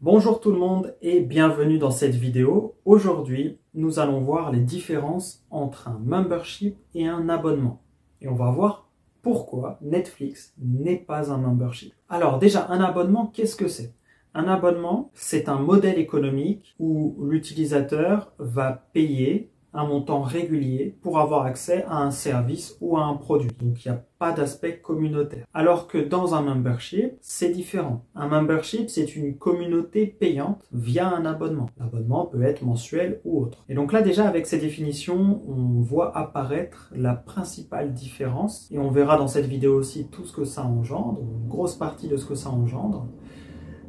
Bonjour tout le monde et bienvenue dans cette vidéo. Aujourd'hui, nous allons voir les différences entre un membership et un abonnement. Et on va voir pourquoi Netflix n'est pas un membership. Alors déjà, un abonnement, qu'est-ce que c'est? Un abonnement, c'est un modèle économique où l'utilisateur va payer un montant régulier pour avoir accès à un service ou à un produit. Donc il n'y a pas d'aspect communautaire. Alors que dans un membership, c'est différent. Un membership, c'est une communauté payante via un abonnement. L'abonnement peut être mensuel ou autre. Et donc là déjà avec ces définitions, on voit apparaître la principale différence et on verra dans cette vidéo aussi tout ce que ça engendre, une grosse partie de ce que ça engendre.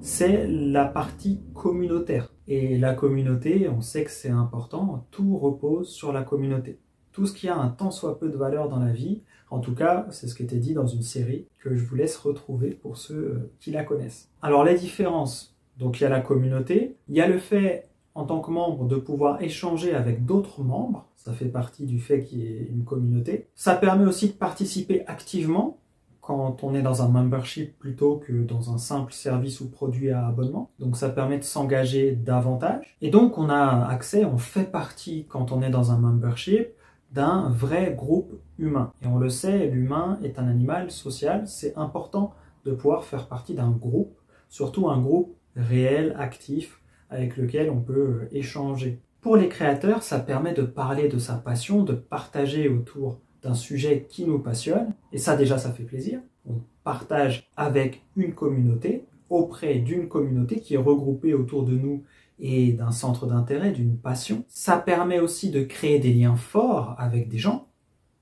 C'est la partie communautaire. Et la communauté, on sait que c'est important, tout repose sur la communauté. Tout ce qui a un tant soit peu de valeur dans la vie, en tout cas, c'est ce qui était dit dans une série que je vous laisse retrouver pour ceux qui la connaissent. Alors les différences, donc il y a la communauté, il y a le fait en tant que membre de pouvoir échanger avec d'autres membres, ça fait partie du fait qu'il y ait une communauté. Ça permet aussi de participer activement quand on est dans un membership plutôt que dans un simple service ou produit à abonnement. Donc ça permet de s'engager davantage. Et donc on a accès, on fait partie quand on est dans un membership d'un vrai groupe humain. Et on le sait, l'humain est un animal social. C'est important de pouvoir faire partie d'un groupe, surtout un groupe réel, actif, avec lequel on peut échanger. Pour les créateurs, ça permet de parler de sa passion, de partager autour d'un sujet qui nous passionne, et ça déjà ça fait plaisir. On partage avec une communauté, auprès d'une communauté qui est regroupée autour de nous et d'un centre d'intérêt, d'une passion. Ça permet aussi de créer des liens forts avec des gens,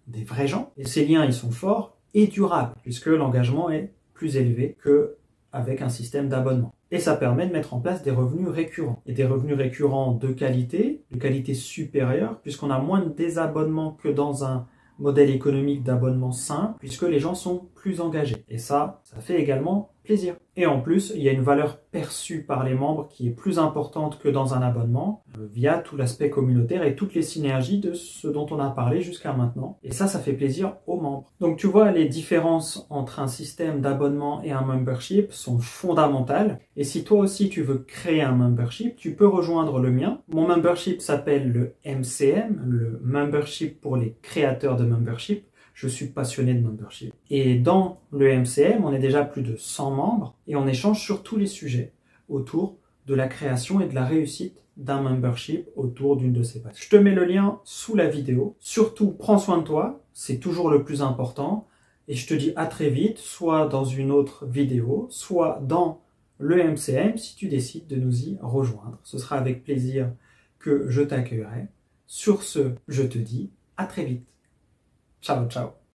des vrais gens, et ces liens ils sont forts et durables, puisque l'engagement est plus élevé qu'avec un système d'abonnement. Et ça permet de mettre en place des revenus récurrents. Et des revenus récurrents de qualité supérieure, puisqu'on a moins de désabonnements que dans un modèle économique d'abonnement simple, puisque les gens sont plus engagés. Et ça fait également plaisir. Et en plus, il y a une valeur perçue par les membres qui est plus importante que dans un abonnement, via tout l'aspect communautaire et toutes les synergies de ce dont on a parlé jusqu'à maintenant. Et ça fait plaisir aux membres. Donc tu vois, les différences entre un système d'abonnement et un membership sont fondamentales. Et si toi aussi tu veux créer un membership, tu peux rejoindre le mien. Mon membership s'appelle le MCM, le Membership pour les créateurs de membership. Je suis passionné de membership. Et dans le MCM, on est déjà plus de 100 membres et on échange sur tous les sujets autour de la création et de la réussite d'un membership autour d'une de ces pages. Je te mets le lien sous la vidéo. Surtout, prends soin de toi, c'est toujours le plus important. Et je te dis à très vite, soit dans une autre vidéo, soit dans le MCM si tu décides de nous y rejoindre. Ce sera avec plaisir que je t'accueillerai. Sur ce, je te dis à très vite. Ciao, ciao.